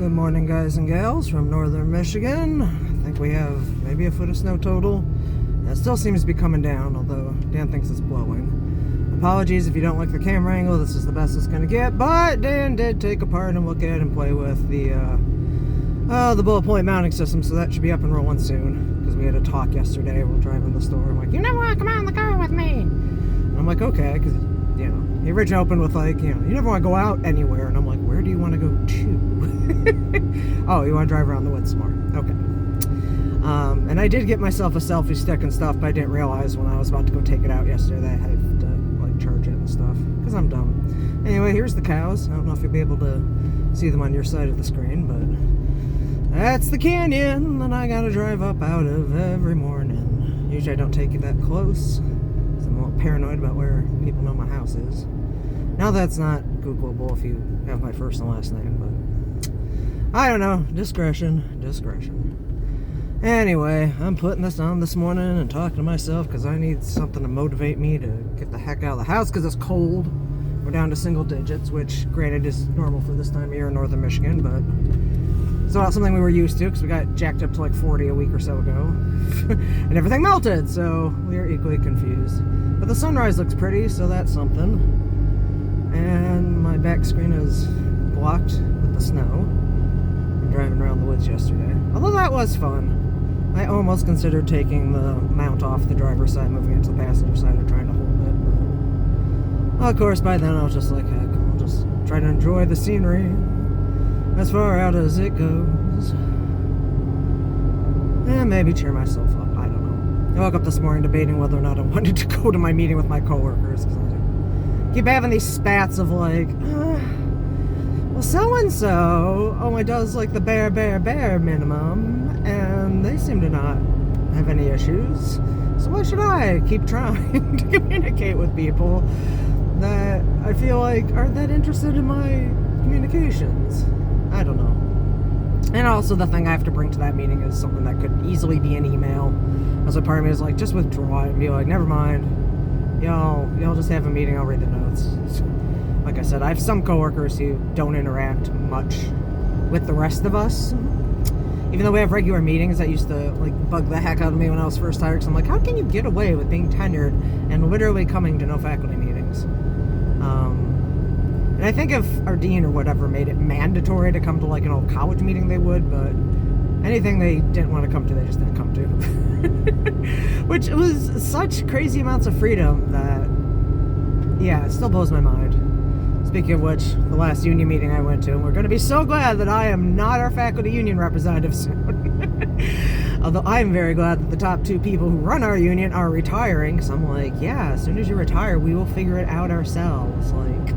Good morning, guys and gals from northern Michigan. I think we have maybe a foot of snow total. And it still seems to be coming down, although Dan thinks it's blowing. Apologies if you don't like the camera angle, this is the best it's gonna get, but Dan did take apart and look at and play with the bullet point mounting system, so that should be up and rolling soon. Because we had a talk yesterday while driving the store. I'm like, you never want to come out in the car with me. And I'm like, okay, because, you know, the original opened with like, you know, you never want to go out anywhere. And I'm like, where do you want to go to? Oh, you want to drive around the woods more. Okay. And I did get myself a selfie stick and stuff, but I didn't realize when I was about to go take it out yesterday that I had to, like, charge it and stuff. Because I'm dumb. Anyway, here's the cows. I don't know if you'll be able to see them on your side of the screen, but that's the canyon that I gotta drive up out of every morning. Usually I don't take it that close, because I'm a little paranoid about where people know my house is. Now that's not Googleable if you have my first and last name, but I don't know. Discretion. Anyway, I'm putting this on this morning and talking to myself because I need something to motivate me to get the heck out of the house because it's cold. We're down to single digits, which granted is normal for this time of year in northern Michigan, but it's not something we were used to because we got jacked up to like 40 a week or so ago. And everything melted, so we are equally confused. But the sunrise looks pretty, so that's something. And my back screen is blocked with the snow from driving around the woods yesterday. Although that was fun. I almost considered taking the mount off the driver's side, moving it to the passenger side, or trying to hold it. But, well, of course, by then I was just like, heck, I'll just try to enjoy the scenery as far out as it goes. And maybe cheer myself up. I don't know. I woke up this morning debating whether or not I wanted to go to my meeting with my coworkers, because I keep having these spats of like, well, so-and-so only does like the bare minimum, and they seem to not have any issues. So why should I keep trying to communicate with people that I feel like aren't that interested in my communications? I don't know. And also the thing I have to bring to that meeting is something that could easily be an email. As a part of me is like, just withdraw it and be like, never mind. Y'all just have a meeting, I'll read the notes. Like I said, I have some coworkers who don't interact much with the rest of us. Even though we have regular meetings, that used to like bug the heck out of me when I was first hired. Because I'm like, how can you get away with being tenured and literally coming to no faculty meetings? And I think if our dean or whatever made it mandatory to come to like an old college meeting, they would. But anything they didn't want to come to, they just didn't come to. Which was such crazy amounts of freedom that, yeah, it still blows my mind. Speaking of which, the last union meeting I went to, and we're going to be so glad that I am not our faculty union representative soon. Although I'm very glad that the top two people who run our union are retiring, because I'm like, yeah, as soon as you retire, we will figure it out ourselves. Like,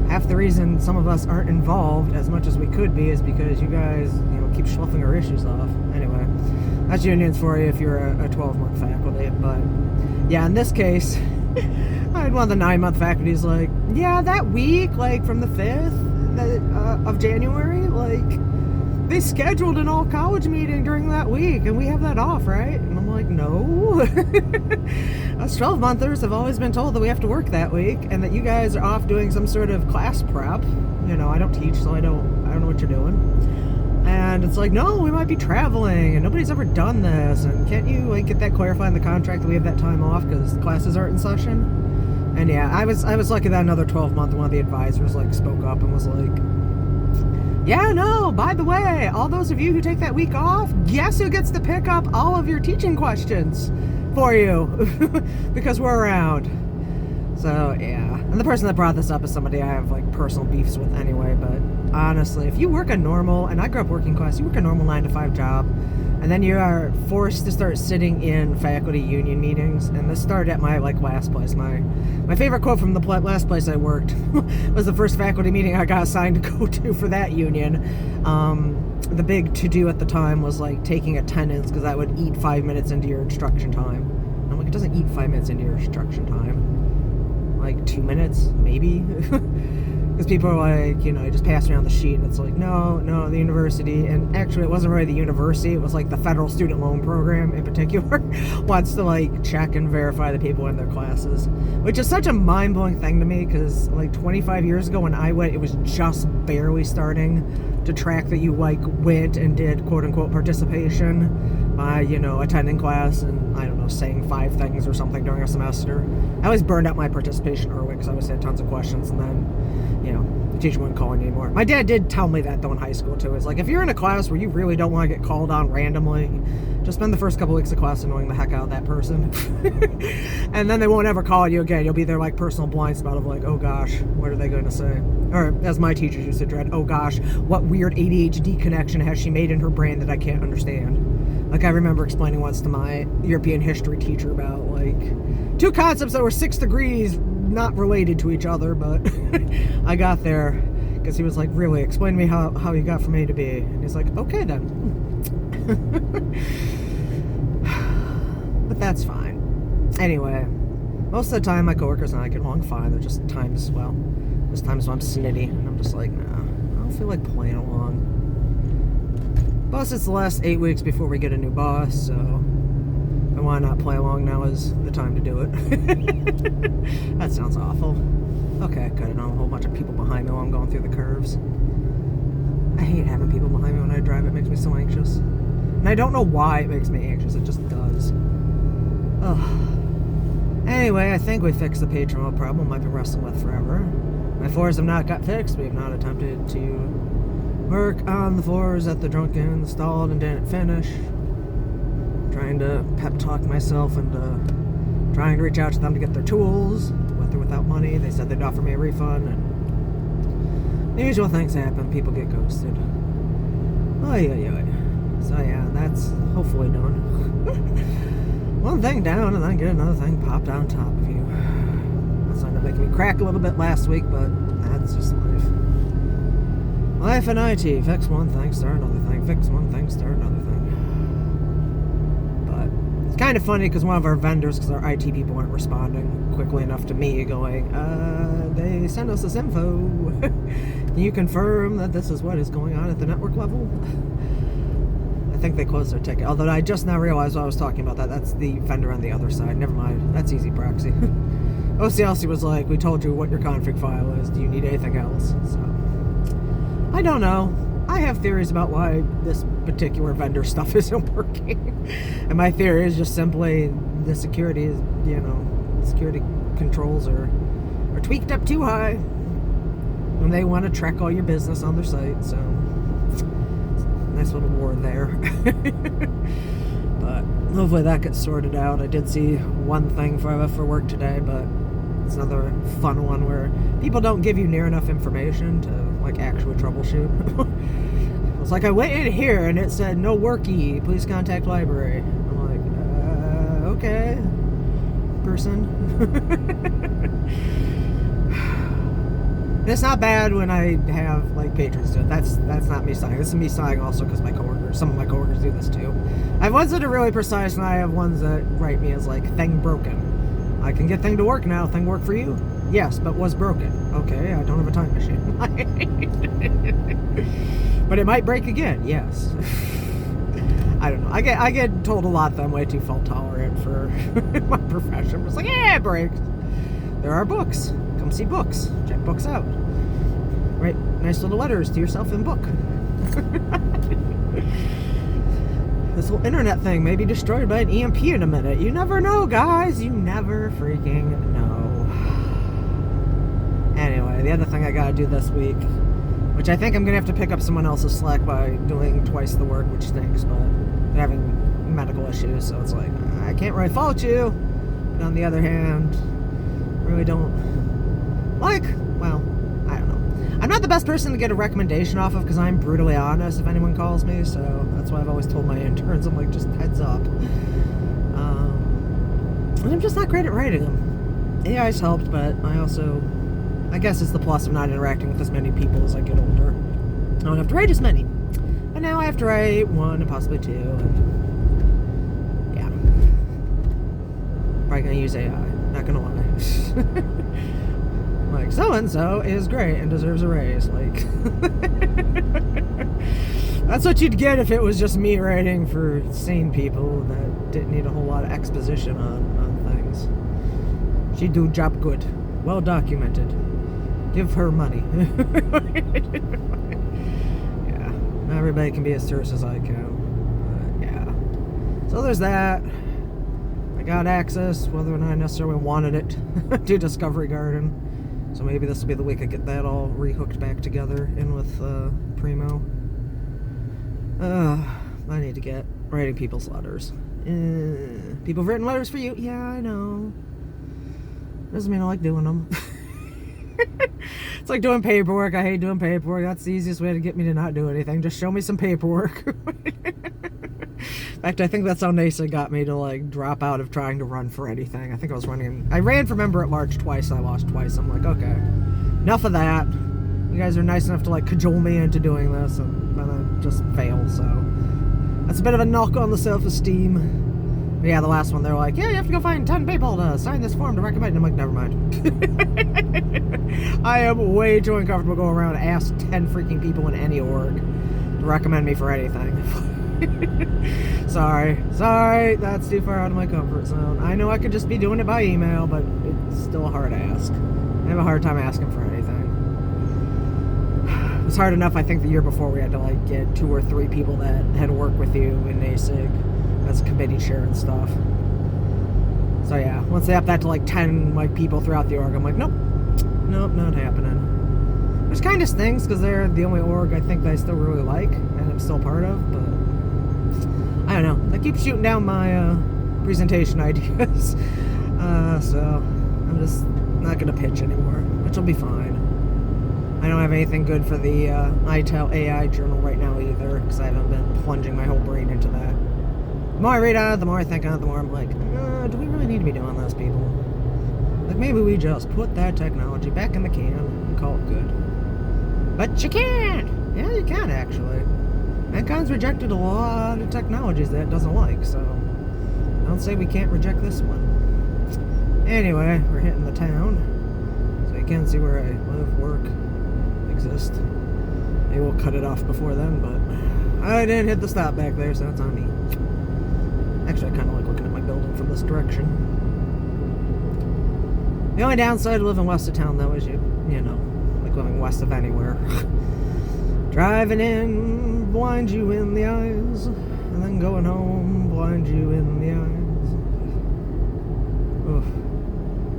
half the reason some of us aren't involved as much as we could be is because you guys, you know, keep sloughing our issues off. Anyway, that's unions for you if you're a 12-month faculty. But yeah, in this case, I had one of the 9-month faculties like, yeah, that week, like from the 5th of January, like they scheduled an all college meeting during that week and we have that off, right? And I'm like, no. Us 12-monthers have always been told that we have to work that week and that you guys are off doing some sort of class prep. You know, I don't teach, so I don't know what you're doing. And it's like, no, we might be traveling and nobody's ever done this, and can't you like get that clarified in the contract that we have that time off because classes aren't in session? And yeah, I was lucky that another 12-month one of the advisors like spoke up and was like, yeah, no, by the way, all those of you who take that week off, guess who gets to pick up all of your teaching questions for you because we're around. So yeah, and the person that brought this up is somebody I have like personal beefs with anyway. But honestly, if you work a normal, and I grew up working class, you work a normal 9-to-5 job, and then you are forced to start sitting in faculty union meetings. And this started at my like last place. My favorite quote from the last place I worked was the first faculty meeting I got assigned to go to for that union. The big to-do at the time was like taking attendance because that would eat 5 minutes into your instruction time. I'm like, it doesn't eat 5 minutes into your instruction time. Like 2 minutes, maybe. Because people are like, you just pass around the sheet, and it's like, no, the university, and actually it wasn't really the university, it was like the federal student loan program in particular, wants to like check and verify the people in their classes, which is such a mind-blowing thing to me, because like 25 years ago when I went, it was just barely starting to track that you like went and did quote-unquote participation by, attending class and, I don't know, saying 5 things or something during a semester. I always burned out my participation early because I always had tons of questions, and then, the teacher wouldn't call me anymore. My dad did tell me that, though, in high school, too. It's like, if you're in a class where you really don't want to get called on randomly, just spend the first couple weeks of class annoying the heck out of that person. And then they won't ever call you again. You'll be their, like, personal blind spot of, like, oh, gosh, what are they going to say? Or, as my teachers used to dread, oh, gosh, what weird ADHD connection has she made in her brain that I can't understand? Like, I remember explaining once to my European history teacher about, like, 2 concepts that were 6 degrees not related to each other, but I got there because he was like, really, explain to me how you got from A to B. And he's like, okay then. But that's fine. Anyway, most of the time my coworkers and I get along fine. They're just times when I'm snitty, and I'm just like, nah, I don't feel like playing along. Plus, it's the last 8 weeks before we get a new boss, so why not play along? Now is the time to do it. That sounds awful. Okay, good. I don't have a whole bunch of people behind me while I'm going through the curves. I hate having people behind me when I drive. It makes me so anxious. And I don't know why it makes me anxious. It just does. Ugh. Anyway, I think we fixed the page remote problem I've been wrestling with forever. My floors have not got fixed. We have not attempted to work on the floors that the drunk installed and didn't finish. Trying to pep talk myself into trying to reach out to them to get their tools, with or without money. They said they'd offer me a refund, and the usual things happen. People get ghosted. Oh, yeah. So yeah, that's hopefully done. One thing down, and then get another thing popped on top of you. That's ended up making me crack a little bit last week, but that's just life. Life in IT. Fix one thing, start another thing. Fix one thing, start another thing. It's kind of funny because one of our vendors, because our IT people aren't responding quickly enough to me going, they sent us this info. Can you confirm that this is what is going on at the network level? I think they closed their ticket. Although I just now realized while I was talking about that, that's the vendor on the other side. Never mind. That's easy proxy. OCLC was like, we told you what your config file is. Do you need anything else? So, I don't know. I have theories about why this particular vendor stuff isn't working. And my theory is just simply the security is, security controls are tweaked up too high. And they want to track all your business on their site. So, nice little war there. But hopefully that gets sorted out. I did see one thing for work today, but it's another fun one where people don't give you near enough information to like actually troubleshoot. It's like I went in here and it said no worky, please contact library. I'm like, okay, person. It's not bad when I have like patrons do it. That's not me sighing. This is me sighing also because some of my coworkers do this too. I have ones that are really precise, and I have ones that write me as like thing broken. I can get thing to work now. Thing work for you? Yes, but was broken. Okay, I don't have a time machine. But it might break again. Yes. I don't know. I get told a lot that I'm way too fault tolerant for my profession. I'm just like, yeah, it breaks. There are books. Come see books. Check books out. Write nice little letters to yourself in book. This whole internet thing may be destroyed by an EMP in a minute. You never know, guys. You never freaking know. Anyway, the other thing I gotta do this week, which I think I'm gonna have to pick up someone else's slack by doing twice the work, which stinks, but they're having medical issues, so it's like, I can't really fault you. But on the other hand, really don't like, well, I don't know. I'm not the best person to get a recommendation off of because I'm brutally honest if anyone calls me, so that's why I've always told my interns, I'm like, just heads up. And I'm just not great at writing them. AI's helped, but I guess it's the plus of not interacting with as many people as I get older. I don't have to write as many. But now I have to write 1 and possibly 2, and yeah. Probably gonna use AI, not gonna lie. Like, so-and-so is great and deserves a raise. Like, that's what you'd get if it was just me writing for sane people that didn't need a whole lot of exposition on things. She'd do job good. Well documented. Give her money. Yeah. Not everybody can be as terse as I can. But yeah. So there's that. I got access, whether or not I necessarily wanted it, to Discovery Garden. So maybe this will be the week I get that all rehooked back together in with Primo. I need to get writing people's letters. People have written letters for you? Yeah, I know. Doesn't mean I like doing them. It's like doing paperwork. I hate doing paperwork. That's the easiest way to get me to not do anything. Just show me some paperwork. In fact, I think that's how NASA got me to like drop out of trying to run for anything. I think I was running. I ran for member at large twice. I lost twice. I'm like, okay, enough of that. You guys are nice enough to like cajole me into doing this, and then I just fail. So that's a bit of a knock on the self-esteem. But yeah, the last one, they're like, yeah, you have to go find 10 people to sign this form to recommend. And I'm like, never mind. I am way too uncomfortable going around and ask 10 freaking people in any org to recommend me for anything. Sorry, that's too far out of my comfort zone. I know I could just be doing it by email, but it's still a hard ask. I have a hard time asking for anything. It was hard enough, I think, the year before we had to like get 2 or 3 people that had worked with you in NASIG as a committee chair and stuff. So yeah, once they up that to like 10 like people throughout the org, I'm like, nope, not happening. Which kind of stinks because they're the only org I think that I still really like and I'm still part of, but I don't know. They keep shooting down my presentation ideas. So I'm just not going to pitch anymore, which will be fine. I don't have anything good for the ITEL AI journal right now either, because I haven't been plunging my whole brain into that. The more I read on it, the more I think on it, the more I'm like, do we really need to be doing this, people? Like, maybe we just put that technology back in the can and call it good. But you can't! Yeah, you can, actually. Mankind's rejected a lot of technologies that it doesn't like, so don't say we can't reject this one. Anyway, we're hitting the town, so you can see where I live, work, exist. Maybe we'll cut it off before then, but I didn't hit the stop back there, so that's on me. Actually, I kind of like looking at my building from this direction. The only downside of living west of town, though, is you know, like living west of anywhere. Driving in, blind you in the eyes, and then going home, blind you in the eyes. Oof.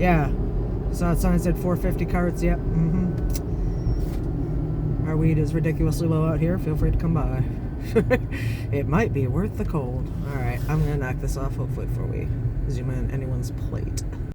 Yeah, saw that sign said 450 carts, yep, Our weed is ridiculously low out here, feel free to come by. It might be worth the cold. Alright, I'm gonna knock this off hopefully before we zoom in anyone's plate.